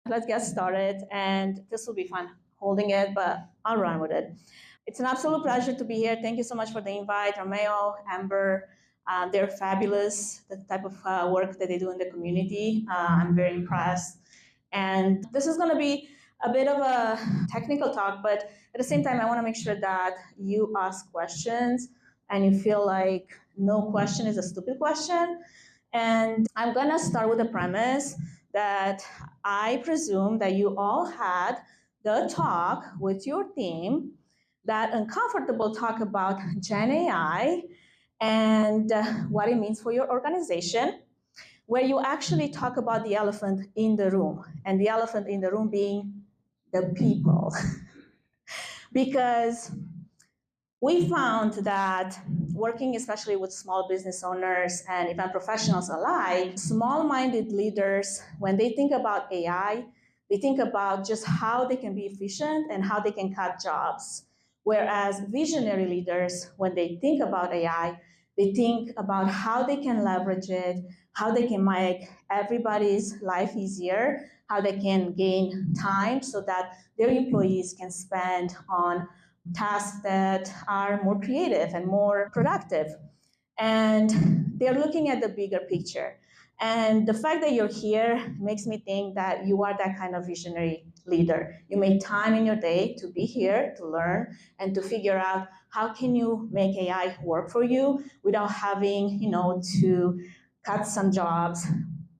let's get started. And this will be fun holding it, but I'll run with it. It's an absolute pleasure to be here. Thank you so much for the invite, Romeo, Amber. They're fabulous, the type of work that they do in the community. I'm very impressed. And this is going to be a bit of a technical talk, but at the same time, I want to make sure that you ask questions and you feel like no question is a stupid question. And I'm going to start with the premise that I presume that you all had the talk with your team, that uncomfortable talk about Gen AI and what it means for your organization, where you actually talk about the elephant in the room, and the elephant in the room being the people. Because we found that working especially with small business owners and even professionals alike, small-minded leaders, when they think about AI, they think about just how they can be efficient and how they can cut jobs. Whereas visionary leaders, when they think about AI, they think about how they can leverage it, how they can make everybody's life easier, how they can gain time so that their employees can spend on tasks that are more creative and more productive. And they're looking at the bigger picture. And the fact that you're here makes me think that you are that kind of visionary leader. You make time in your day to be here, to learn, and to figure out how can you make AI work for you without having, to cut some jobs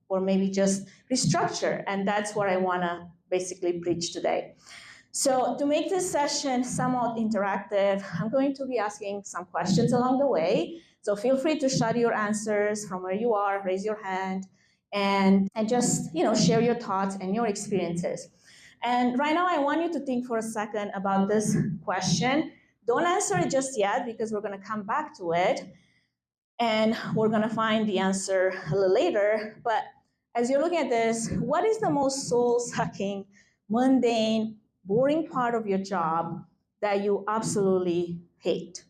or maybe just restructure. And that's what I want to basically preach today. So to make this session somewhat interactive, I'm going to be asking some questions along the way. So feel free to shout your answers from where you are, raise your hand, and just share your thoughts and your experiences. And right now I want you to think for a second about this question. Don't answer it just yet because we're going to come back to it and we're going to find the answer a little later. But as you're looking at this, what is the most soul-sucking, mundane, boring part of your job that you absolutely hate?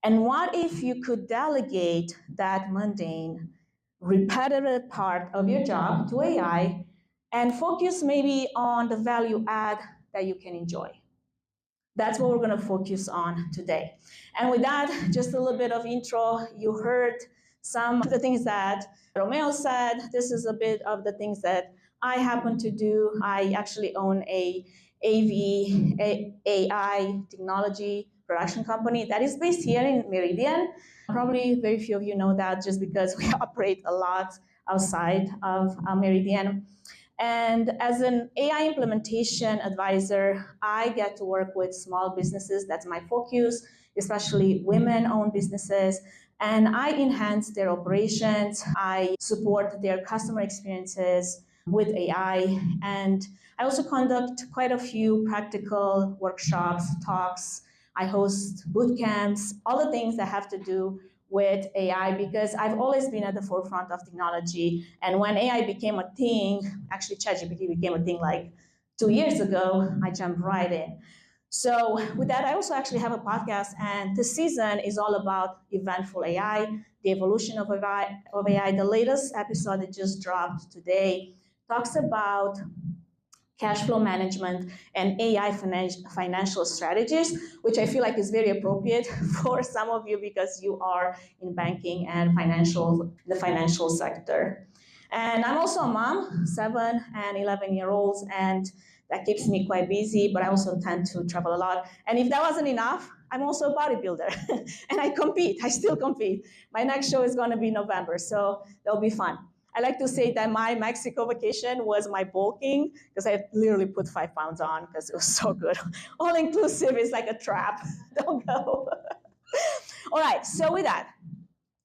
And what if you could delegate that mundane, repetitive part of your job to AI and focus maybe on the value add that you can enjoy? That's what we're going to focus on today. And with that, just a little bit of intro. You heard some of the things that Romeo said. This is a bit of the things that I happen to do. I actually own a AI technology production company that is based here in Meridian. Probably very few of you know that just because we operate a lot outside of Meridian. And as an AI implementation advisor, I get to work with small businesses. That's my focus, especially women-owned businesses. And I enhance their operations. I support their customer experiences with AI. And I also conduct quite a few practical workshops, talks. I host boot camps, all the things that have to do with AI, because I've always been at the forefront of technology. And when AI became a thing, actually ChatGPT became a thing like 2 years ago, I jumped right in. So with that, I also actually have a podcast, and this season is all about eventful AI, the evolution of AI. The latest episode that just dropped today talks about cash flow management and AI financial strategies, which I feel like is very appropriate for some of you because you are in banking and the financial sector. And I'm also a mom, 7 and 11-year-olds, and that keeps me quite busy, but I also tend to travel a lot. And if that wasn't enough, I'm also a bodybuilder, and I still compete. My next show is gonna be November, so that'll be fun. I like to say that my Mexico vacation was my bulking, because I literally put 5 pounds on because it was so good. All inclusive is like a trap. Don't go. All right, so with that,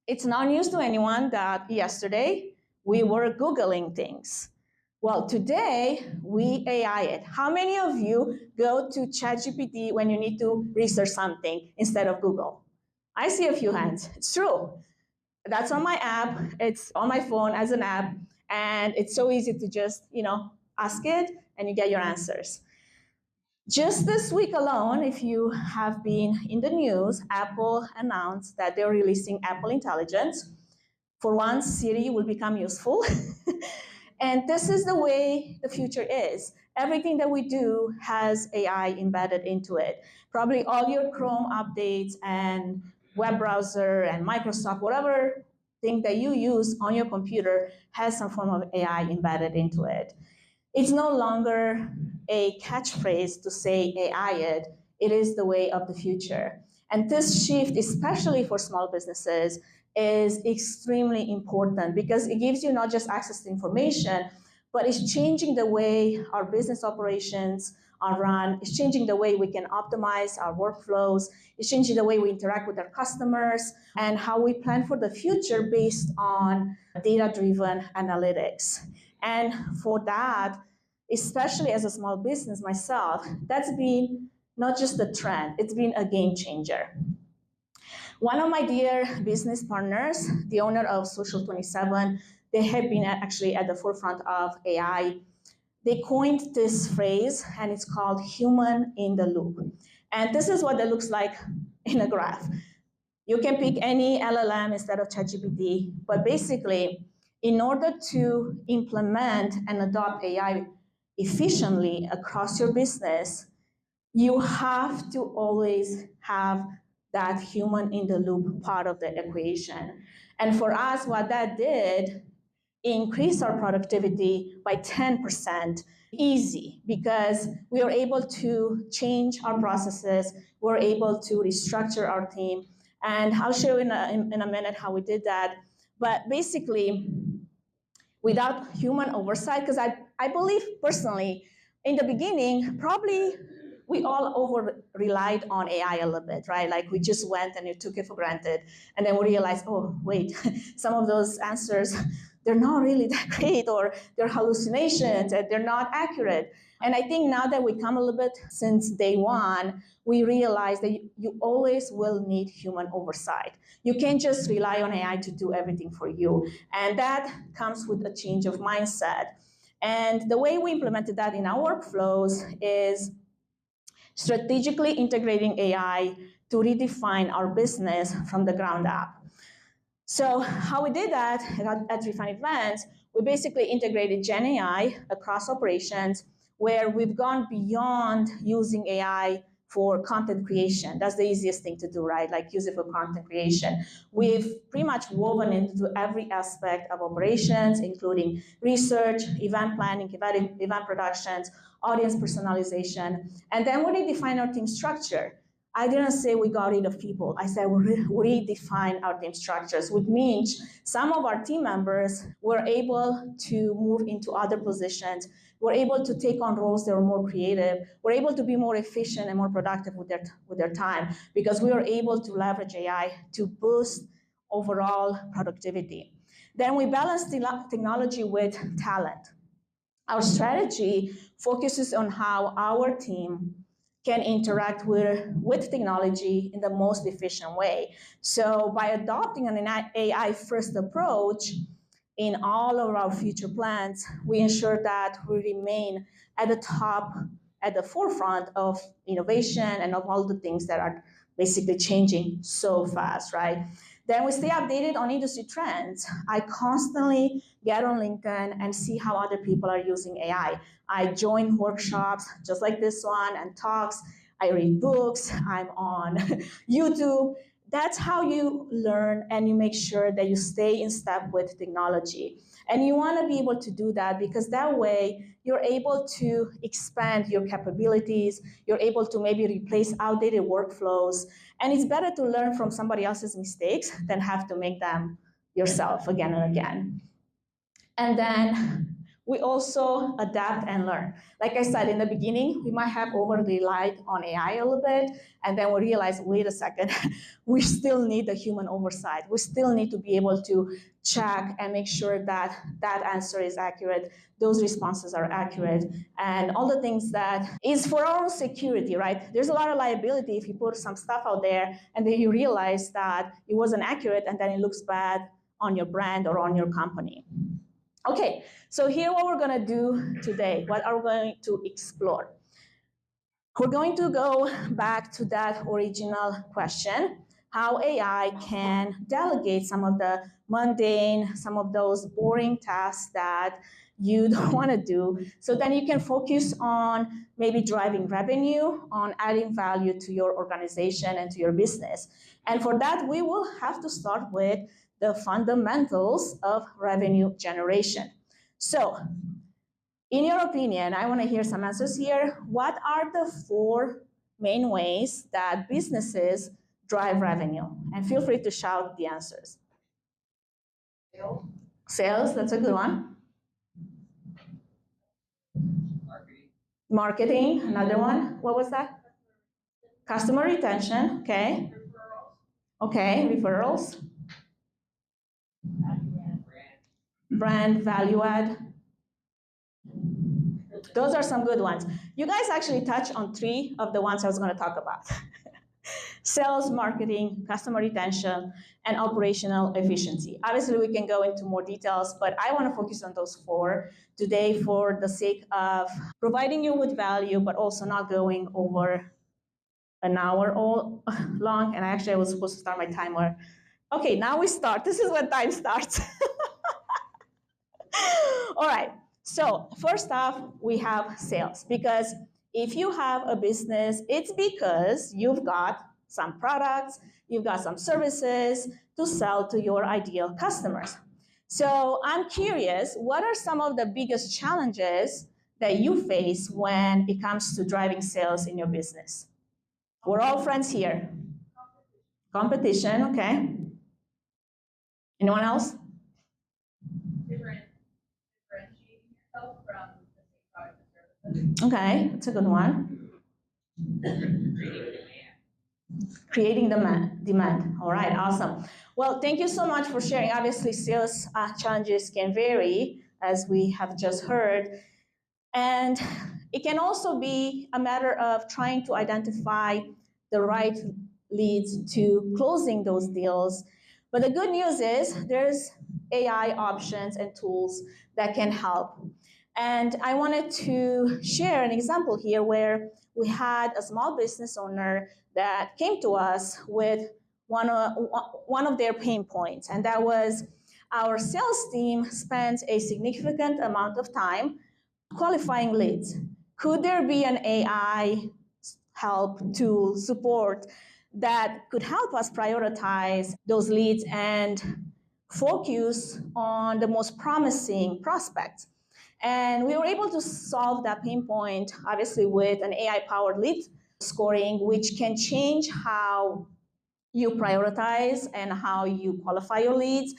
it's not news to anyone that yesterday we were Googling things. Well, today we AI it. How many of you go to ChatGPT when you need to research something instead of Google? I see a few hands. It's true. That's on my app. It's on my phone as an app, and it's so easy to just, ask it and you get your answers. Just this week alone, if you have been in the news, Apple announced that they're releasing Apple Intelligence. For once, Siri will become useful. And this is the way the future is. Everything that we do has AI embedded into it. Probably all your Chrome updates and web browser and Microsoft, whatever thing that you use on your computer has some form of AI embedded into it. It's no longer a catchphrase to say AI it is the way of the future. And this shift, especially for small businesses, is extremely important because it gives you not just access to information, but it's changing the way our business operations are run. It's changing the way we can optimize our workflows. It's changing the way we interact with our customers and how we plan for the future based on data-driven analytics. And for that, especially as a small business myself, that's been not just a trend, it's been a game changer. One of my dear business partners, the owner of Social 27, they have been actually at the forefront of AI. They coined this phrase, and it's called human in the loop. And this is what it looks like in a graph. You can pick any LLM instead of ChatGPT, but basically, in order to implement and adopt AI efficiently across your business, you have to always have that human in the loop part of the equation. And for us, what that did, increase our productivity by 10%. Easy, because we were able to change our processes, we're able to restructure our team, and I'll show you in a minute how we did that. But basically, without human oversight, because I believe personally, in the beginning, probably we all over-relied on AI a little bit, right? Like we just went and we took it for granted, and then we realized, oh, wait, some of those answers, they're not really that great, or they're hallucinations, and they're not accurate. And I think now that we come a little bit since day one, we realize that you always will need human oversight. You can't just rely on AI to do everything for you. And that comes with a change of mindset. And the way we implemented that in our workflows is strategically integrating AI to redefine our business from the ground up. So how we did that at Trifan Events, we basically integrated Gen AI across operations, where we've gone beyond using AI for content creation. That's the easiest thing to do, right? Like use it for content creation. We've pretty much woven into every aspect of operations, including research, event planning, event productions, audience personalization. And then we redefine our team structure. I didn't say we got rid of people. I said we redefine our team structures, which means some of our team members were able to move into other positions, were able to take on roles that were more creative, were able to be more efficient and more productive with their time, because we were able to leverage AI to boost overall productivity. Then we balanced technology with talent. Our strategy focuses on how our team can interact with technology in the most efficient way. So by adopting an AI-first approach in all of our future plans, we ensure that we remain at the top, at the forefront of innovation and of all the things that are basically changing so fast, right? Then we stay updated on industry trends. I constantly get on LinkedIn and see how other people are using AI. I join workshops just like this one and talks. I read books. I'm on YouTube. That's how you learn and you make sure that you stay in step with technology. And you want to be able to do that because that way you're able to expand your capabilities. You're able to maybe replace outdated workflows. And it's better to learn from somebody else's mistakes than have to make them yourself again and again. And then we also adapt and learn. Like I said in the beginning, we might have over-relied on AI a little bit, and then we realize, wait a second, we still need the human oversight. We still need to be able to check and make sure that that answer is accurate, those responses are accurate, and all the things that is for our own security, right? There's a lot of liability if you put some stuff out there and then you realize that it wasn't accurate and then it looks bad on your brand or on your company. Okay, so here what we're going to do today, what are we going to explore? We're going to go back to that original question. how AI can delegate some of the mundane, some of those boring tasks that you don't want to do. So then you can focus on maybe driving revenue, on adding value to your organization and to your business. And for that, we will have to start with the fundamentals of revenue generation. So, in your opinion, I want to hear some answers here. What are the 4 main ways that businesses drive revenue? And feel free to shout the answers. Sales. Sales, that's a good one. Marketing, another one. What was that? Customer retention, okay. Referrals. Okay, referrals. Brand value add. Those are some good ones. You guys actually touched on 3 of the ones I was going to talk about. Sales, marketing, customer retention, and operational efficiency. Obviously, we can go into more details, but I want to focus on those 4 today for the sake of providing you with value, but also not going over an hour all long. And actually, I was supposed to start my timer. Okay, now we start. This is when time starts. All right. So first off, we have sales, because if you have a business, it's because you've got some products, you've got some services to sell to your ideal customers. So I'm curious, what are some of the biggest challenges that you face when it comes to driving sales in your business? We're all friends here. Competition, okay. Anyone else? Okay, that's a good one. Creating demand. All right, awesome. Well, thank you so much for sharing. Obviously, sales challenges can vary, as we have just heard. And it can also be a matter of trying to identify the right leads to closing those deals. But the good news is there's AI options and tools that can help. And I wanted to share an example here where we had a small business owner that came to us with one of their pain points, and that was our sales team spent a significant amount of time qualifying leads. Could there be an AI help tool support that could help us prioritize those leads and focus on the most promising prospects? And we were able to solve that pain point, obviously, with an AI-powered lead scoring, which can change how you prioritize and how you qualify your leads.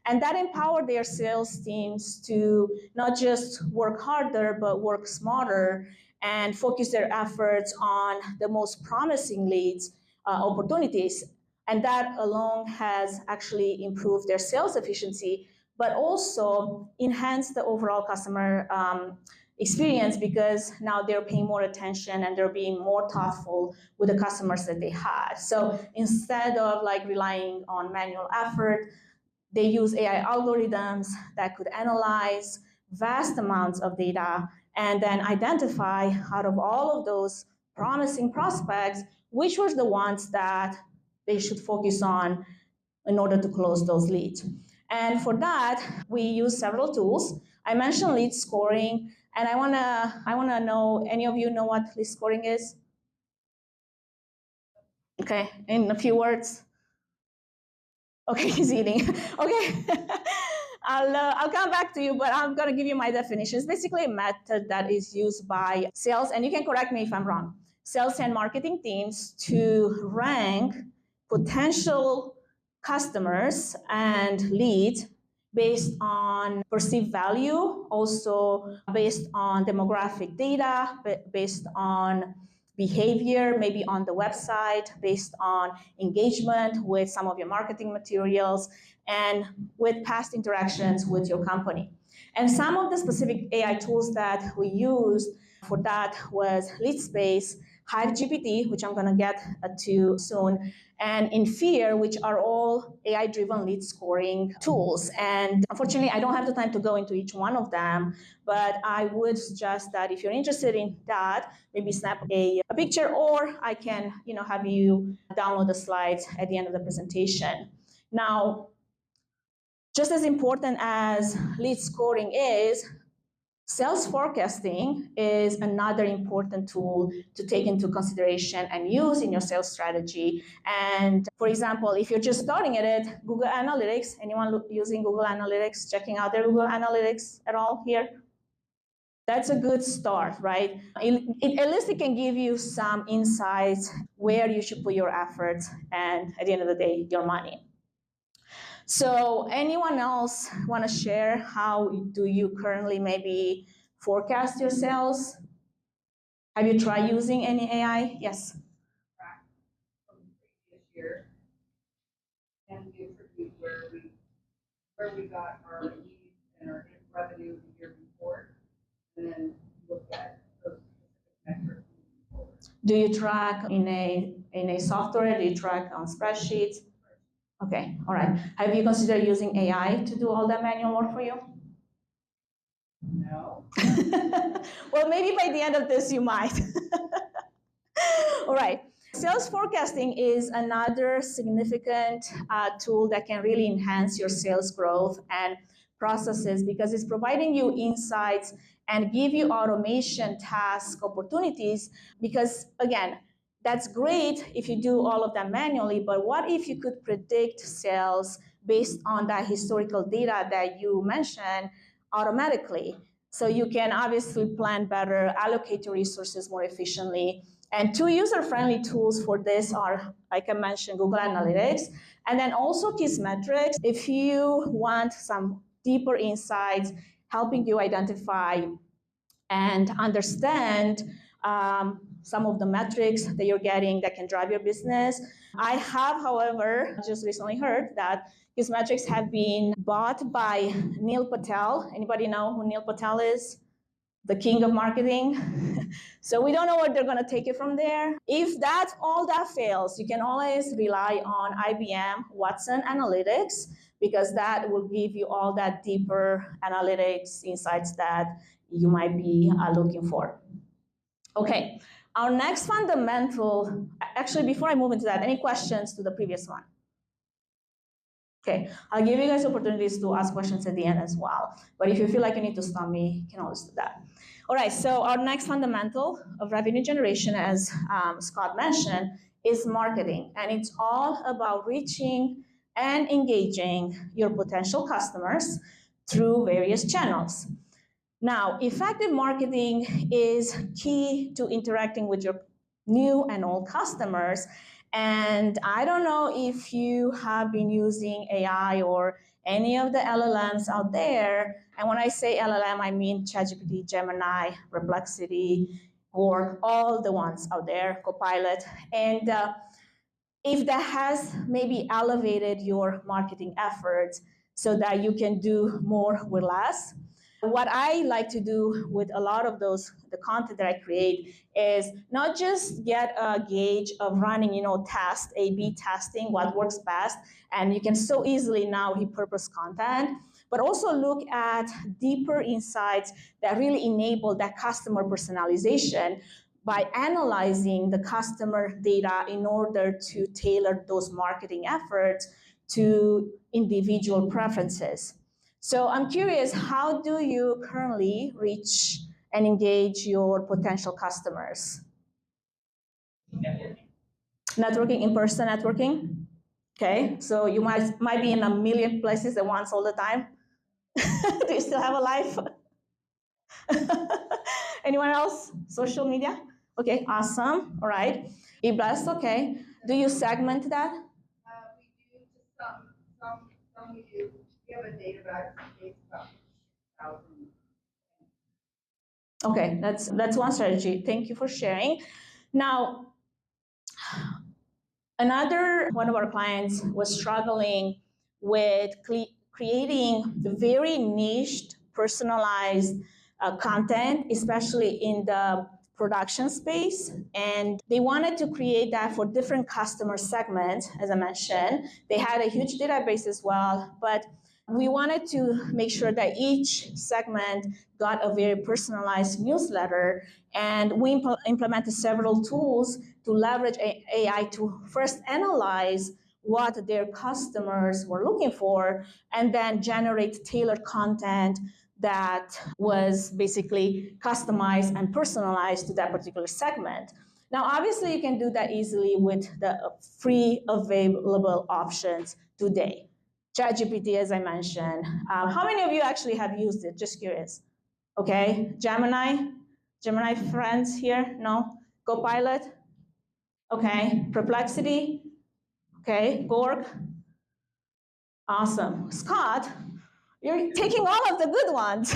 And that empowered their sales teams to not just work harder, but work smarter and focus their efforts on the most promising leads opportunities. And that alone has actually improved their sales efficiency, but also enhanced the overall customer experience, because now they're paying more attention and they're being more thoughtful with the customers that they had. So instead of like relying on manual effort, they use AI algorithms that could analyze vast amounts of data and then identify out of all of those promising prospects, which were the ones that they should focus on in order to close those leads. And for that, we use several tools. I mentioned lead scoring, and I wanna know, any of you know what lead scoring is? Okay, in a few words. Okay, he's eating. Okay, I'll come back to you, but I'm gonna give you my definition. It's basically a method that is used by sales, and you can correct me if I'm wrong, sales and marketing teams to rank potential customers and leads based on perceived value, also based on demographic data, based on behavior, maybe on the website, based on engagement with some of your marketing materials, and with past interactions with your company. And some of the specific AI tools that we used for that was LeadSpace, Hive GPT, which I'm going to get to soon, and Insphere, which are all AI-driven lead scoring tools. And unfortunately, I don't have the time to go into each one of them, but I would suggest that if you're interested in that, maybe snap a picture, or I can have you download the slides at the end of the presentation. Now, just as important as lead scoring is, sales forecasting is another important tool to take into consideration and use in your sales strategy. And for example, if you're just starting at it, Google Analytics, anyone using Google Analytics, checking out their Google Analytics at all here? That's a good start, right? At least it can give you some insights where you should put your efforts and at the end of the day, your money. So anyone else want to share how do you currently maybe forecast your sales? Have you tried using any AI? Yes. From the previous year, and we attribute where we got our leads and our revenue the year before, and then look at those specific metrics moving forward. Do you track in a software? Do you track on spreadsheets? Okay, all right. Have you considered using AI to do all that manual work for you? No. Well, maybe by the end of this you might. All right. Sales forecasting is another significant tool that can really enhance your sales growth and processes because it's providing you insights and give you automation task opportunities because, again, that's great if you do all of that manually, but what if you could predict sales based on that historical data that you mentioned automatically? So you can obviously plan better, allocate your resources more efficiently. And two user-friendly tools for this are, like I mentioned, Google Analytics, and then also Kissmetrics. If you want some deeper insights, helping you identify and understand some of the metrics that you're getting that can drive your business. I have, however, just recently heard that Kissmetrics have been bought by Neil Patel. Anybody know who Neil Patel is? The king of marketing. So we don't know where they're going to take it from there. If all that fails, you can always rely on IBM Watson Analytics because that will give you all that deeper analytics insights that you might be looking for. Okay, our next fundamental, actually before I move into that, any questions to the previous one? Okay, I'll give you guys opportunities to ask questions at the end as well. But if you feel like you need to stop me, you can always do that. All right, so our next fundamental of revenue generation, as Scott mentioned, is marketing. And it's all about reaching and engaging your potential customers through various channels. Now, effective marketing is key to interacting with your new and old customers. And I don't know if you have been using AI or any of the LLMs out there. And when I say LLM, I mean ChatGPT, Gemini, Perplexity, or all the ones out there, Copilot. And if that has maybe elevated your marketing efforts so that you can do more with less. What I like to do with a lot of the content that I create is not just get a gauge of running, test, A/B testing, what works best, and you can so easily now repurpose content, but also look at deeper insights that really enable that customer personalization by analyzing the customer data in order to tailor those marketing efforts to individual preferences. So I'm curious, how do you currently reach and engage your potential customers? Networking, in-person networking? Okay, so you might be in a million places at once all the time. Do you still have a life? Anyone else? Social media? Okay, awesome. All right. E-blast, okay. Do you segment that? We do some we do. We have a database about 1,000. Okay, that's one strategy. Thank you for sharing. Now, another one of our clients was struggling with creating very niched, personalized content, especially in the production space, and they wanted to create that for different customer segments. As I mentioned, they had a huge database as well, but we wanted to make sure that each segment got a very personalized newsletter, and we implemented several tools to leverage AI to first analyze what their customers were looking for, and then generate tailored content that was basically customized and personalized to that particular segment. Now, obviously, you can do that easily with the free available options today. ChatGPT, as I mentioned. How many of you actually have used it? Just curious. Okay, Gemini friends here? No? Copilot? Okay, Perplexity? Okay, Gorg? Awesome. Scott, you're taking all of the good ones.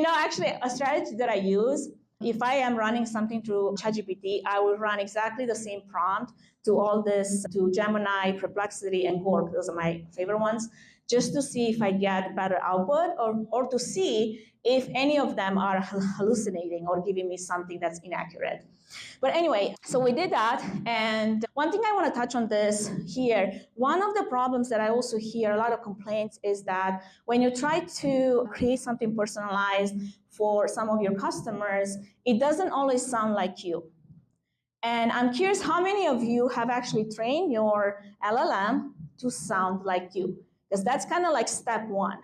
Actually, a strategy that I use, if I am running something through ChatGPT, I will run exactly the same prompt to all this, to Gemini, Perplexity, and Gorg. Those are my favorite ones, just to see if I get better output, or to see if any of them are hallucinating or giving me something that's inaccurate. But anyway, so we did that, and one thing I want to touch on this here, one of the problems that I also hear a lot of complaints is that when you try to create something personalized for some of your customers, it doesn't always sound like you. And I'm curious how many of you have actually trained your LLM to sound like you, because that's kind of like step one.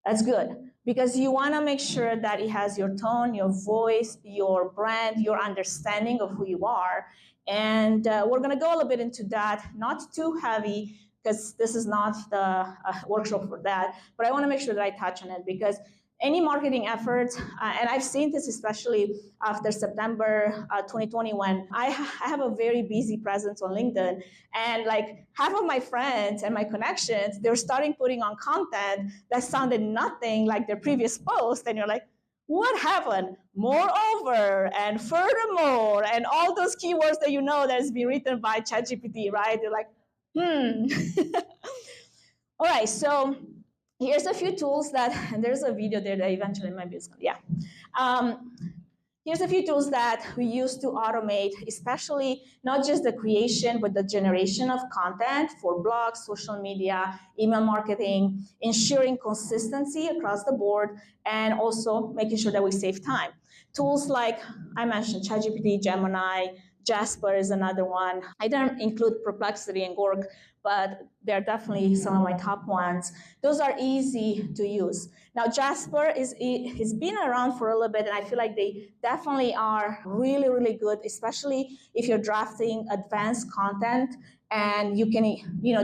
That's good, because you want to make sure that it has your tone, your voice, your brand, your understanding of who you are. And we're going to go a little bit into that, not too heavy, because this is not the workshop for that, but I want to make sure that I touch on it, because any marketing efforts, and I've seen this especially after September 2020, when I have a very busy presence on LinkedIn, and like half of my friends and my connections, they're starting putting on content that sounded nothing like their previous post, and you're like, what happened? Moreover, and furthermore, and all those keywords that that's been written by ChatGPT, right? They're like, All right, so here's a few tools and there's a video there that eventually maybe it's gonna, Here's a few tools that we use to automate, especially not just the creation, but the generation of content for blogs, social media, email marketing, ensuring consistency across the board, and also making sure that we save time. Tools like I mentioned, ChatGPT, Gemini, Jasper is another one. I don't include Perplexity and Gorg, but they're definitely some of my top ones. Those are easy to use. Now, Jasper has been around for a little bit, and I feel like they definitely are really, really good, especially if you're drafting advanced content and you can,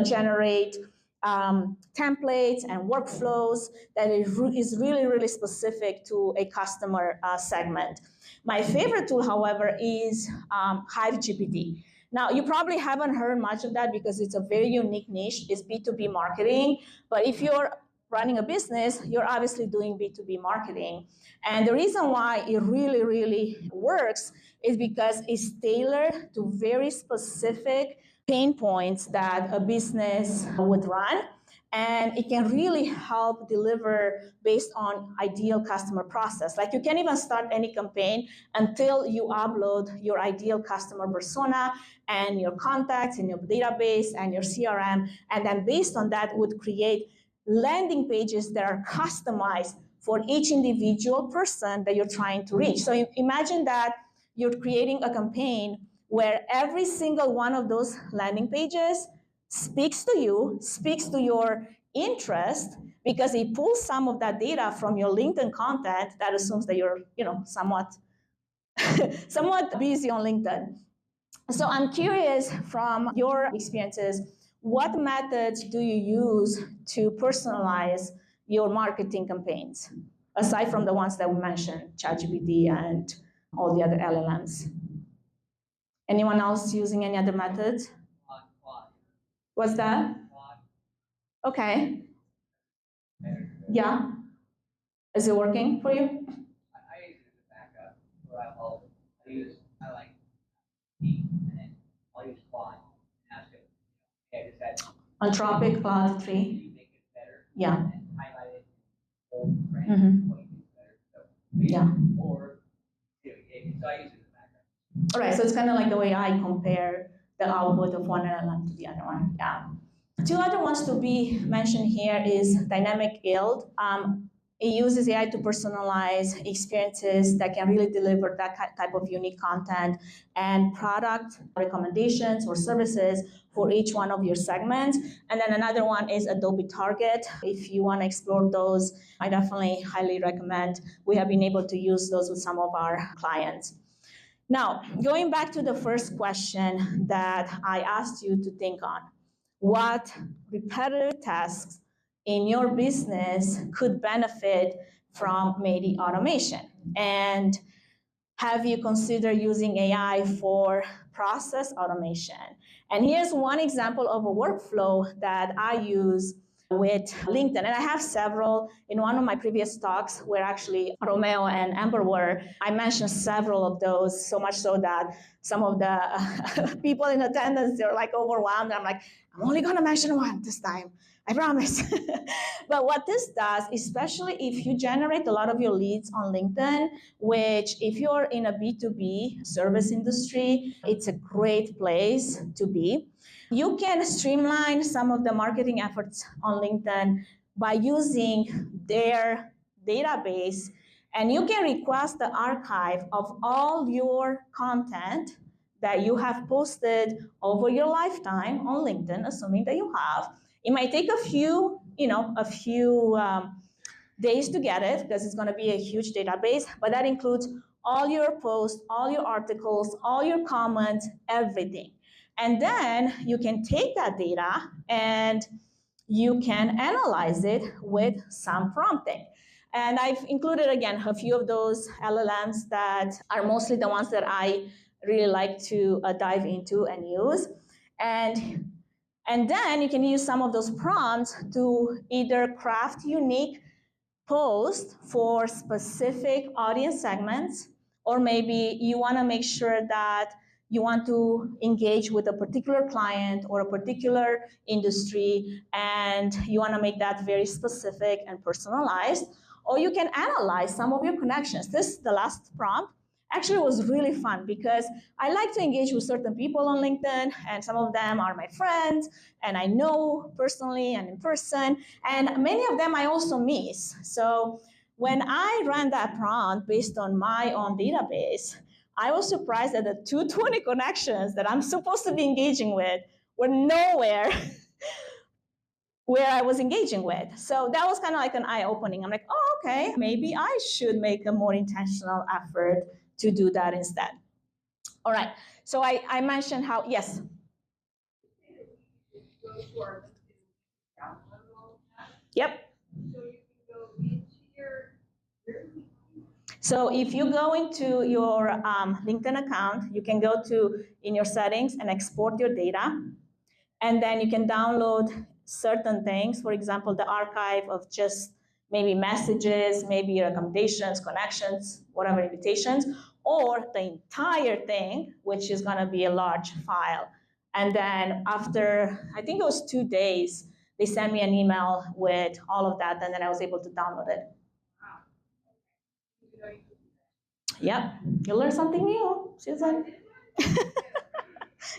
generate templates and workflows that is really, really specific to a customer segment. My favorite tool, however, is Hive GPT. Now, you probably haven't heard much of that because it's a very unique niche. It's B2B marketing. But if you're running a business, you're obviously doing B2B marketing. And the reason why it really, really works is because it's tailored to very specific pain points that a business would run. And it can really help deliver based on ideal customer process. Like, you can't even start any campaign until you upload your ideal customer persona and your contacts in your database and your CRM. And then based on that would create landing pages that are customized for each individual person that you're trying to reach. So imagine that you're creating a campaign where every single one of those landing pages speaks to you, speaks to your interest, because it pulls some of that data from your LinkedIn content that assumes that you're, somewhat busy on LinkedIn. So I'm curious, from your experiences, what methods do you use to personalize your marketing campaigns, aside from the ones that we mentioned, ChatGPT and all the other LLMs? Anyone else using any other methods? What's that? Okay. Yeah. Is it working for you? I use it as a backup. I like D, and then I'll use Claude and ask it. Okay, does that Anthropic, Claude 3. make it better? Yeah. And highlight it in bold print, what you think is better. So Yeah. Or, so I use it as a backup. All right, so it's kind of like the way I compare the output of one LLM to the other one. Yeah. Two other ones to be mentioned here is dynamic yield. It uses AI to personalize experiences that can really deliver that type of unique content and product recommendations or services for each one of your segments. And then another one is Adobe Target. If you want to explore those, I definitely highly recommend. We have been able to use those with some of our clients. Now, going back to the first question that I asked you to think on, what repetitive tasks in your business could benefit from maybe automation? And have you considered using AI for process automation? And here's one example of a workflow that I use with LinkedIn. And I have several. In one of my previous talks, where actually Romeo and Amber were, I mentioned several of those, so much so that some of the people in attendance, they're like overwhelmed. I'm like, I'm only gonna mention one this time, I promise. But what this does, especially if you generate a lot of your leads on LinkedIn, which if you're in a B2B service industry, it's a great place to be. You can streamline some of the marketing efforts on LinkedIn by using their database, and you can request the archive of all your content that you have posted over your lifetime on LinkedIn, assuming that you have. It might take a few days to get it because it's going to be a huge database, but that includes all your posts, all your articles, all your comments, everything. And then you can take that data and you can analyze it with some prompting. And I've included, again, a few of those LLMs that are mostly the ones that I really like to dive into and use. And then you can use some of those prompts to either craft unique posts for specific audience segments, or maybe you want to make sure that you want to engage with a particular client or a particular industry, and you want to make that very specific and personalized. Or you can analyze some of your connections. The last prompt actually was really fun because I like to engage with certain people on LinkedIn, and some of them are my friends and I know personally and in person, and many of them I also miss. So when I ran that prompt based on my own database, I was surprised that the 220 connections that I'm supposed to be engaging with were nowhere where I was engaging with. So that was kind of like an eye-opening. I'm like, oh, okay, maybe I should make a more intentional effort to do that instead. All right, so I mentioned how, yes? Yep. So if you go into your LinkedIn account, you can go to in your settings and export your data. And then you can download certain things, for example, the archive of just maybe messages, maybe recommendations, connections, whatever, invitations, or the entire thing, which is gonna be a large file. And then after, I think it was 2 days, they sent me an email with all of that, and then I was able to download it. Yep, you learn something new, Susan.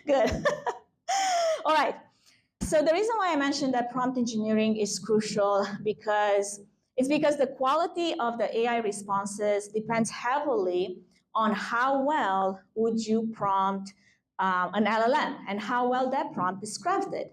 Good. All right. So the reason why I mentioned that prompt engineering is crucial because the quality of the AI responses depends heavily on how well would you prompt an LLM and how well that prompt is crafted.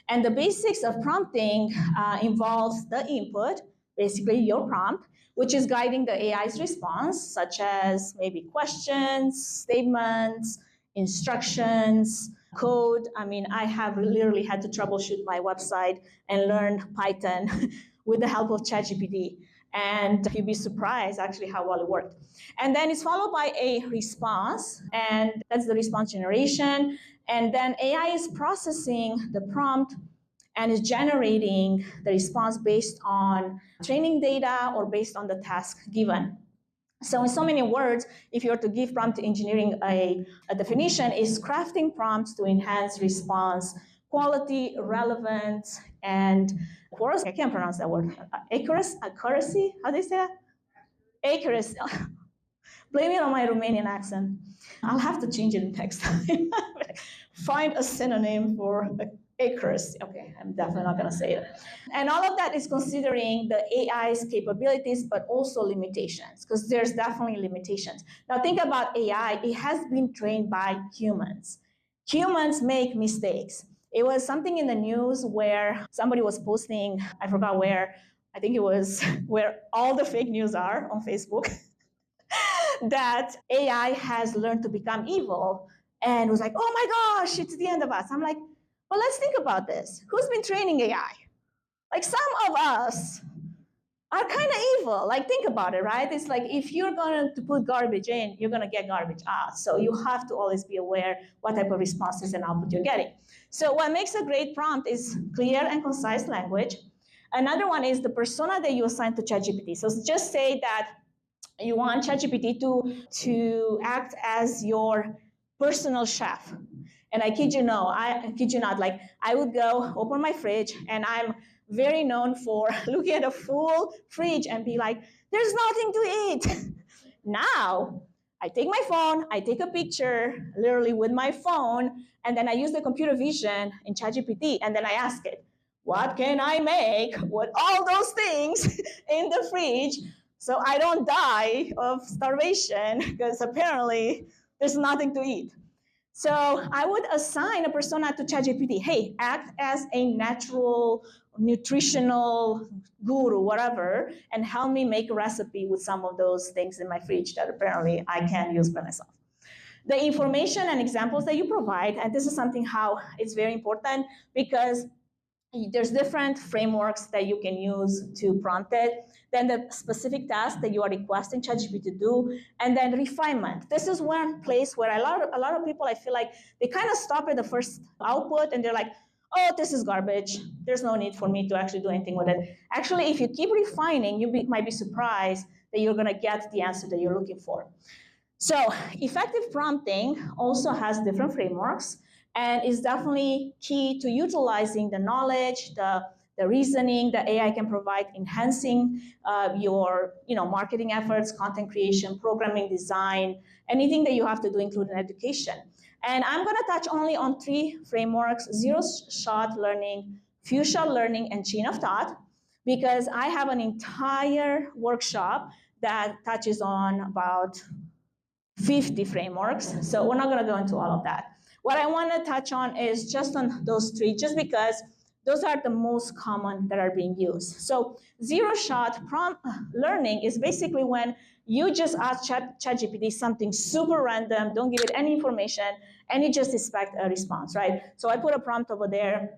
And the basics of prompting involves the input, basically your prompt, which is guiding the AI's response, such as maybe questions, statements, instructions, code. I mean, I have literally had to troubleshoot my website and learn Python with the help of ChatGPT. And you'd be surprised actually how well it worked. And then it's followed by a response, and that's the response generation. And then AI is processing the prompt and is generating the response based on training data or based on the task given. So in so many words, if you were to give prompt engineering a definition, is crafting prompts to enhance response quality, relevance, and accuracy. I can't pronounce that word. Accuracy? How do you say that? accuracy. Blame it on my Romanian accent. I'll have to change it in next time. Find a synonym for accuracy. Okay, I'm definitely not going to say it. And all of that is considering the AI's capabilities, but also limitations, because there's definitely limitations. Now think about AI. It has been trained by humans. Humans make mistakes. It was something in the news where somebody was posting, I forgot where, I think it was where all the fake news are on Facebook, that AI has learned to become evil and was like, oh my gosh, it's the end of us. I'm like, well, let's think about this. Who's been training AI? Like some of us are kind of evil. Like think about it, right? It's like if you're going to put garbage in, you're going to get garbage out. So you have to always be aware what type of responses and output you're getting. So what makes a great prompt is clear and concise language. Another one is the persona that you assign to ChatGPT. So just say that you want ChatGPT to act as your personal chef. And I kid you not, like I would go open my fridge, and I'm very known for looking at a full fridge and be like, there's nothing to eat. Now, I take my phone, I take a picture literally with my phone, and then I use the computer vision in ChatGPT, and then I ask it, what can I make with all those things in the fridge so I don't die of starvation, because apparently there's nothing to eat. So I would assign a persona to ChatGPT. Hey, act as a natural nutritional guru, whatever, and help me make a recipe with some of those things in my fridge that apparently I can't use by myself. The information and examples that you provide, and this is something how it's very important, because there's different frameworks that you can use to prompt it, then the specific task that you are requesting ChatGPT to do, and then refinement. This is one place where a lot of people, I feel like, they kind of stop at the first output and they're like, oh, this is garbage. There's no need for me to actually do anything with it. Actually, if you keep refining, you might be surprised that you're going to get the answer that you're looking for. So effective prompting also has different frameworks, and is definitely key to utilizing the knowledge, the reasoning that AI can provide, enhancing your marketing efforts, content creation, programming, design, anything that you have to do, including education. And I'm going to touch only on 3 frameworks: zero-shot learning, few-shot learning, and chain of thought, because I have an entire workshop that touches on about 50 frameworks. So we're not going to go into all of that. What I want to touch on is just on those 3, just because those are the most common that are being used. So zero-shot prompt learning is basically when you just ask ChatGPT something super random, don't give it any information, and you just expect a response, right? So I put a prompt over there.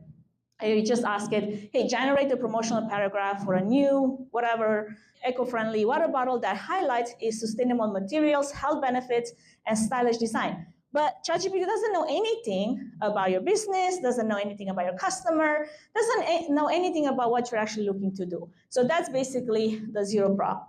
I just ask it, hey, generate a promotional paragraph for a new, whatever, eco-friendly water bottle that highlights its sustainable materials, health benefits, and stylish design. But ChatGPT doesn't know anything about your business, doesn't know anything about your customer, doesn't know anything about what you're actually looking to do. So that's basically the zero prompt.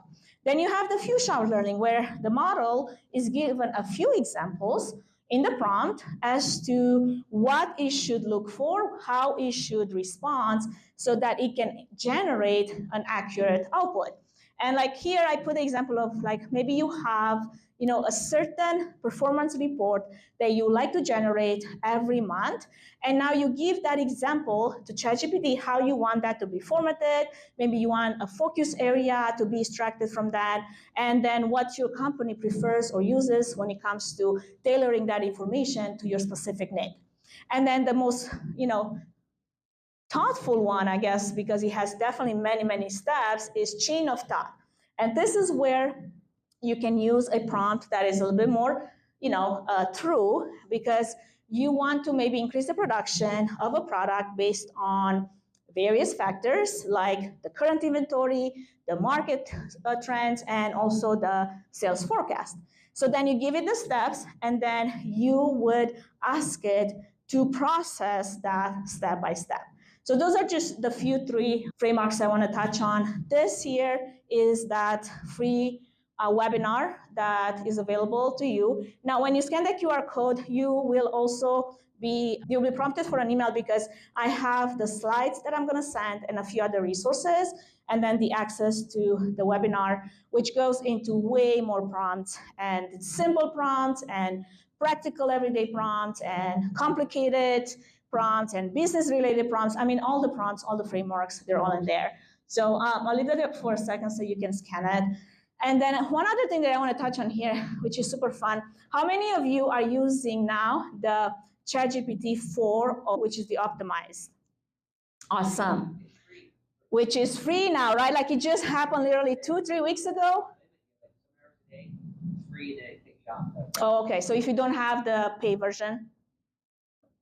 Then you have the few-shot learning, where the model is given a few examples in the prompt as to what it should look for, how it should respond, so that it can generate an accurate output. And like here, I put the example of like maybe you have a certain performance report that you like to generate every month, and now you give that example to ChatGPT how you want that to be formatted. Maybe you want a focus area to be extracted from that, and then what your company prefers or uses when it comes to tailoring that information to your specific need. And then the most thoughtful one, I guess, because it has definitely many, many steps, is chain of thought. And this is where you can use a prompt that is a little bit more, true, because you want to maybe increase the production of a product based on various factors like the current inventory, the market trends, and also the sales forecast. So then you give it the steps, and then you would ask it to process that step by step. So those are just the few 3 frameworks I want to touch on. This here is that free webinar that is available to you. Now, when you scan the QR code, you will also you'll be prompted for an email because I have the slides that I'm going to send and a few other resources, and then the access to the webinar, which goes into way more prompts, and simple prompts and practical everyday prompts and complicated prompts and business-related prompts. I mean, all the prompts, all the frameworks, they're all in there. So I'll leave that up for a second so you can scan it. And then one other thing that I want to touch on here, which is super fun. How many of you are using now the ChatGPT 4, which is the optimized? Awesome. Which is free now, right? Like it just happened literally 2-3 weeks ago. Free to take shots. Oh, okay. So if you don't have the pay version.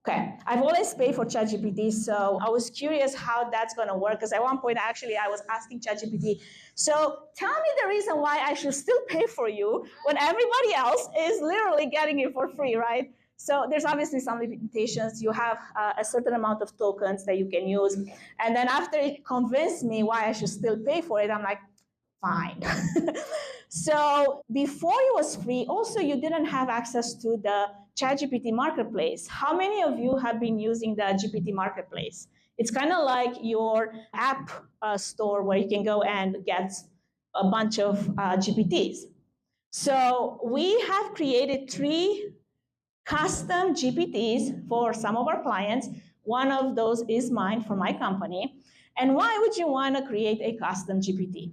Okay, I've always paid for ChatGPT, so I was curious how that's going to work, because at one point, actually, I was asking ChatGPT, so tell me the reason why I should still pay for you when everybody else is literally getting it for free, right? So there's obviously some limitations. You have a certain amount of tokens that you can use, and then after it convinced me why I should still pay for it, I'm like, fine. So before it was free, also you didn't have access to the ChatGPT Marketplace. How many of you have been using the GPT Marketplace? It's kind of like your app store where you can go and get a bunch of GPTs. So we have created 3 custom GPTs for some of our clients. One of those is mine for my company. And why would you want to create a custom GPT?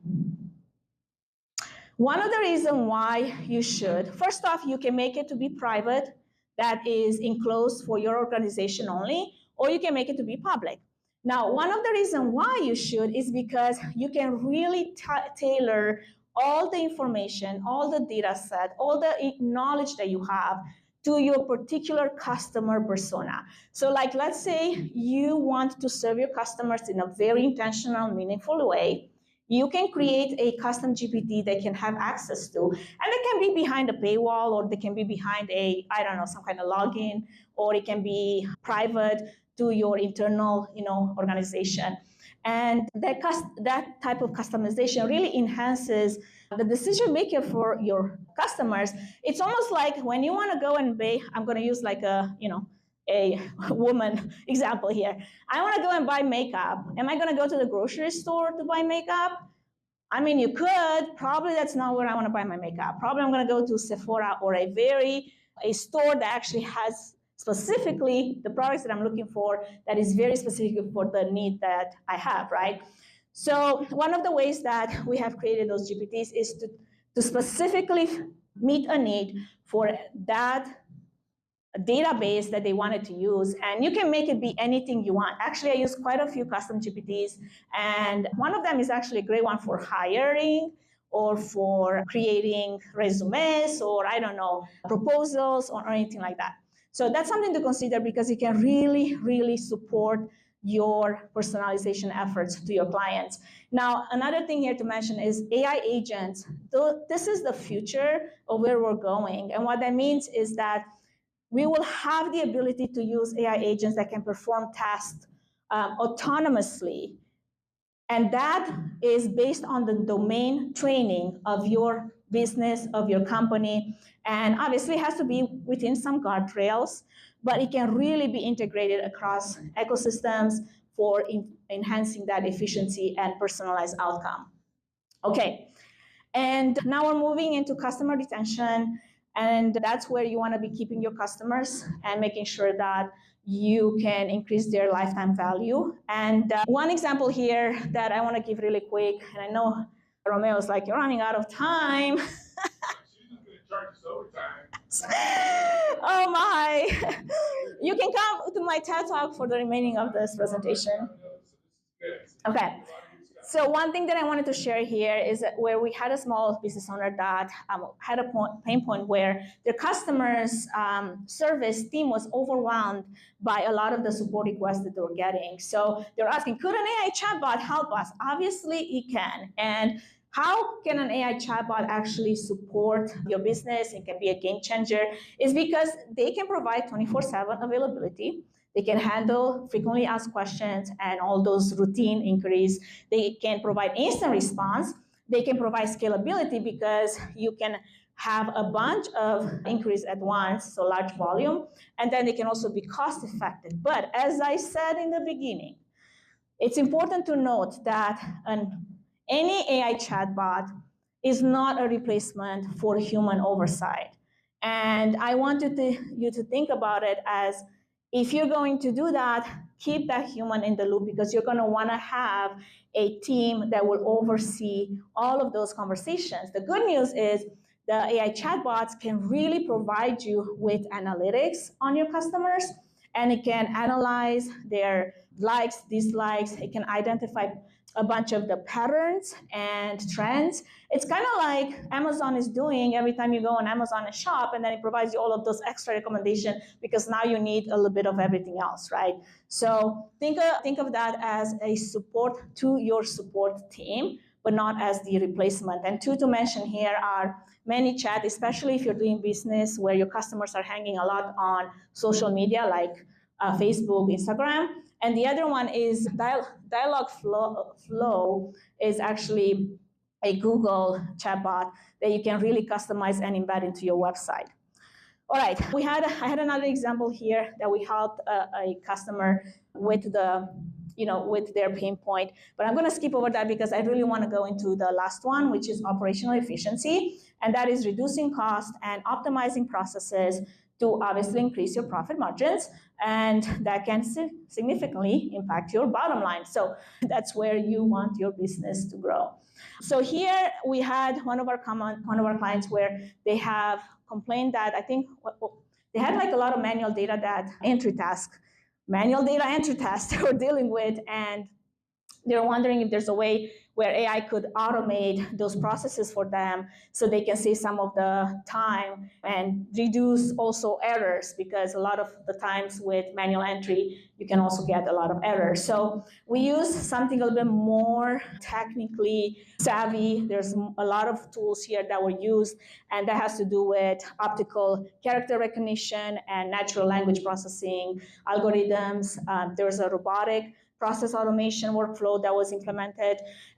One of the reasons why you should, first off, you can make it to be private, that is enclosed for your organization only, or you can make it to be public. Now, one of the reasons why you should is because you can really tailor all the information, all the data set, all the knowledge that you have to your particular customer persona. So like, let's say you want to serve your customers in a very intentional, meaningful way. You can create a custom GPT that can have access to, and it can be behind a paywall, or they can be behind a, I don't know, some kind of login, or it can be private to your internal, organization. And that type of customization really enhances the decision maker for your customers. It's almost like when you want to go and buy, I'm going to use like a woman example here. I want to go and buy makeup. Am I going to go to the grocery store to buy makeup? I mean, you could. Probably that's not where I want to buy my makeup. Probably I'm going to go to Sephora or a store that actually has specifically the products that I'm looking for, that is very specific for the need that I have, right? So one of the ways that we have created those GPTs is to specifically meet a need for that database that they wanted to use, and you can make it be anything you want. Actually, I use quite a few custom GPTs, and one of them is actually a great one for hiring or for creating resumes, or I don't know, proposals or anything like that. So that's something to consider, because it can really, really support your personalization efforts to your clients. Now, another thing here to mention is AI agents. This is the future of where we're going, and what that means is that we will have the ability to use AI agents that can perform tasks autonomously. And that is based on the domain training of your business, of your company. And obviously it has to be within some guardrails, but it can really be integrated across ecosystems for enhancing that efficiency and personalized outcome. Okay, and now we're moving into customer retention. And that's where you want to be keeping your customers and making sure that you can increase their lifetime value. And one example here that I want to give really quick, and I know Romeo's like, you're running out of time. She's just going to charge us overtime. Oh my. You can come to my TED Talk for the remaining of this presentation. Okay. So one thing that I wanted to share here is that where we had a small business owner that had a pain point where their customers service team was overwhelmed by a lot of the support requests that they were getting. So they're asking, could an AI chatbot help us? Obviously it can. And how can an AI chatbot actually support your business and can be a game changer? Is because they can provide 24/7 availability. They can handle frequently asked questions and all those routine inquiries. They can provide instant response. They can provide scalability because you can have a bunch of inquiries at once, so large volume, and then they can also be cost effective. But as I said in the beginning, it's important to note that any AI chatbot is not a replacement for human oversight. And I want you to think about it as, if you're going to do that, keep that human in the loop, because you're going to want to have a team that will oversee all of those conversations. The good news is the AI chatbots can really provide you with analytics on your customers, and it can analyze their likes, dislikes. It can identify a bunch of the patterns and trends. It's kind of like Amazon is doing every time you go on Amazon and shop, and then it provides you all of those extra recommendations because now you need a little bit of everything else, right? So think of that as a support to your support team, but not as the replacement. And two to mention here are ManyChat, especially if you're doing business where your customers are hanging a lot on social media like Facebook, Instagram. And the other one is Dialogflow is actually a Google chatbot that you can really customize and embed into your website. All right, I had another example here that we helped a customer with with their pain point, but I'm going to skip over that because I really want to go into the last one, which is operational efficiency, and that is reducing cost and optimizing processes to obviously increase your profit margins, and that can significantly impact your bottom line. So that's where you want your business to grow. So here we had one of our clients where they have complained that they had like a lot of manual data entry tasks they were dealing with, and they're wondering if there's a way where AI could automate those processes for them so they can save some of the time and reduce also errors, because a lot of the times with manual entry, you can also get a lot of errors. So we use something a little bit more technically savvy. There's a lot of tools here that were used, and that has to do with optical character recognition and natural language processing algorithms. There's a robotic process automation workflow that was implemented,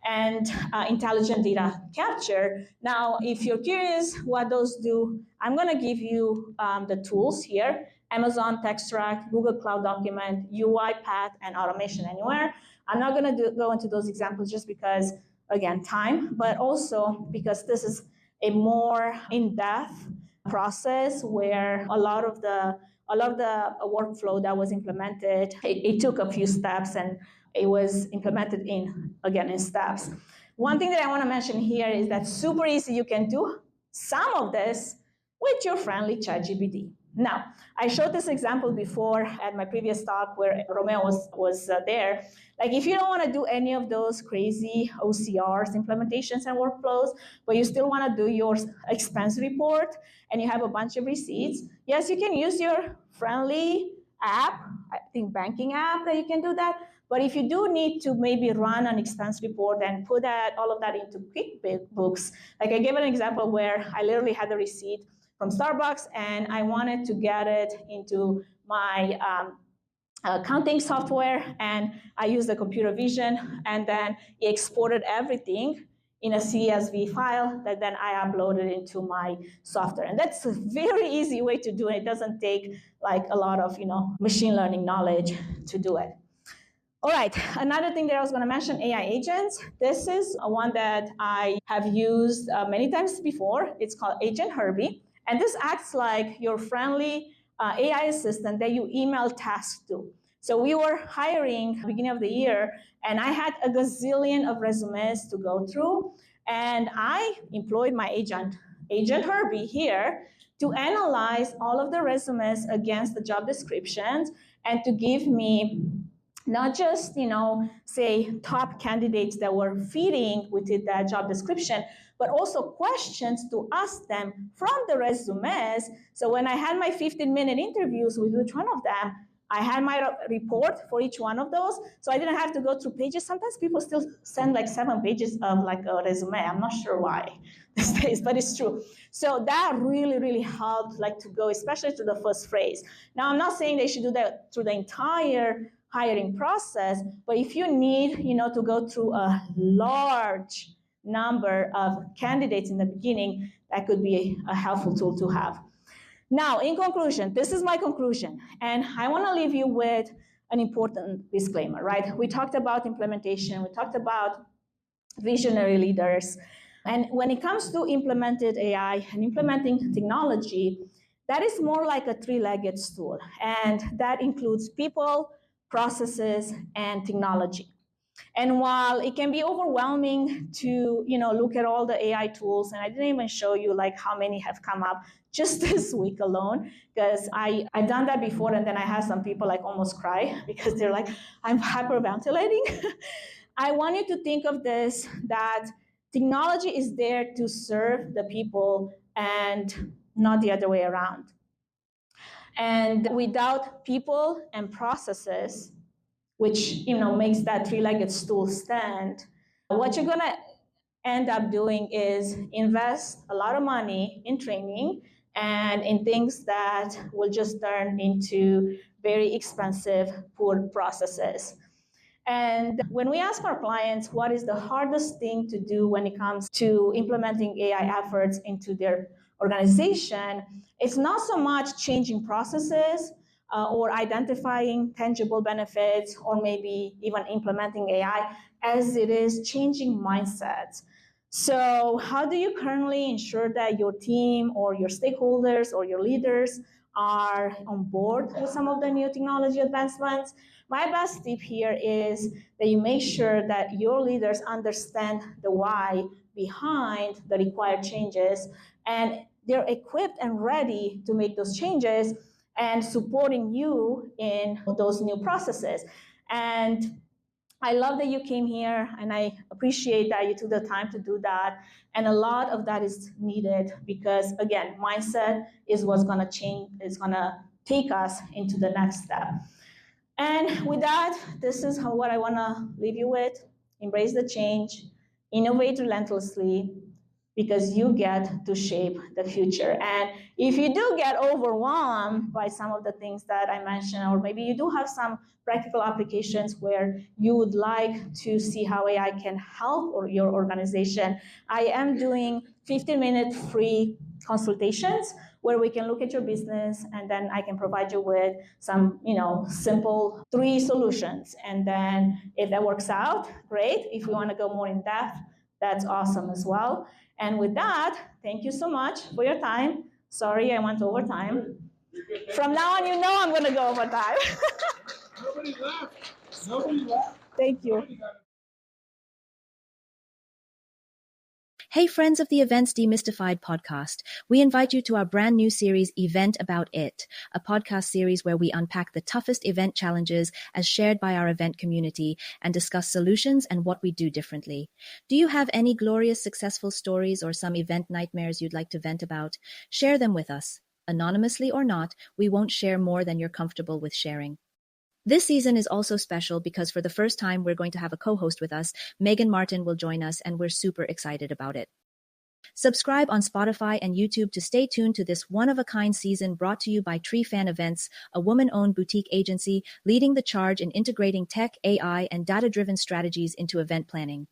and intelligent data capture. Now, if you're curious what those do, I'm going to give you the tools here: Amazon Textract, Google Cloud Document, UiPath, and Automation Anywhere. I'm not going to go into those examples just because, again, time, but also because this is a more in-depth process where a lot of the workflow that was implemented, it took a few steps, and it was implemented in steps. One thing that I want to mention here is that super easy, you can do some of this with your friendly ChatGPT. Now, I showed this example before at my previous talk where Romeo was there. Like, if you don't want to do any of those crazy OCRs, implementations, and workflows, but you still want to do your expense report and you have a bunch of receipts, yes, you can use your friendly app, I think banking app, that you can do that. But if you do need to maybe run an expense report and put all of that into QuickBooks, like I gave an example where I literally had a receipt from Starbucks and I wanted to get it into my accounting software, and I used the computer vision, and then it exported everything in a CSV file that then I uploaded into my software. And that's a very easy way to do it. It doesn't take like a lot of machine learning knowledge to do it. All right, another thing that I was going to mention, AI agents. This is one that I have used many times before. It's called Agent Herbie, and this acts like your friendly AI assistant that you email tasks to. So we were hiring at the beginning of the year, and I had a gazillion of resumes to go through, and I employed my agent Herbie here to analyze all of the resumes against the job descriptions and to give me not just, say, top candidates that were fitting within that job description, but also questions to ask them from the resumes. So when I had my 15-minute interviews with each one of them, I had my report for each one of those, so I didn't have to go through pages. Sometimes people still send like 7 pages of like a resume. I'm not sure why these days, but it's true. So that really, really helped, like, to go, especially to the first phrase. Now, I'm not saying they should do that through the entire hiring process, but if you need, to go through a large number of candidates in the beginning, that could be a helpful tool to have. Now, in conclusion, this is my conclusion, and I want to leave you with an important disclaimer, right? We talked about implementation, we talked about visionary leaders, and when it comes to implemented AI and implementing technology, that is more like a three-legged stool, and that includes people, processes, and technology. And while it can be overwhelming to look at all the AI tools, and I didn't even show you like how many have come up just this week alone, because I've done that before, and then I had some people like almost cry because they're like, I'm hyperventilating. I want you to think of this, that technology is there to serve the people and not the other way around. And without people and processes, which makes that three-legged stool stand, what you're going to end up doing is invest a lot of money in training and in things that will just turn into very expensive, poor processes. And when we ask our clients what is the hardest thing to do when it comes to implementing AI efforts into their organization, it's not so much changing processes or identifying tangible benefits or maybe even implementing AI as it is changing mindsets. So how do you currently ensure that your team or your stakeholders or your leaders are on board with some of the new technology advancements? My best tip here is that you make sure that your leaders understand the why behind the required changes, and they're equipped and ready to make those changes and supporting you in those new processes. And I love that you came here, and I appreciate that you took the time to do that. And a lot of that is needed because, again, mindset is what's going to change, is going to take us into the next step. And with that, this is what I want to leave you with. Embrace the change, innovate relentlessly, because you get to shape the future. And if you do get overwhelmed by some of the things that I mentioned, or maybe you do have some practical applications where you would like to see how AI can help your organization, I am doing 15-minute free consultations where we can look at your business, and then I can provide you with some, simple 3 solutions. And then if that works out, great. If we want to go more in depth, that's awesome as well. And with that, thank you so much for your time. Sorry, I went over time. From now on, I'm going to go over time. Nobody left. Nobody left. Thank you. Hey, friends of the Events Demystified podcast. We invite you to our brand new series, Event About It, a podcast series where we unpack the toughest event challenges as shared by our event community and discuss solutions and what we do differently. Do you have any glorious, successful stories or some event nightmares you'd like to vent about? Share them with us. Anonymously or not, we won't share more than you're comfortable with sharing. This season is also special because for the first time, we're going to have a co-host with us. Megan Martin will join us, and we're super excited about it. Subscribe on Spotify and YouTube to stay tuned to this one-of-a-kind season brought to you by Trifan Events, a woman-owned boutique agency leading the charge in integrating tech, AI, and data-driven strategies into event planning.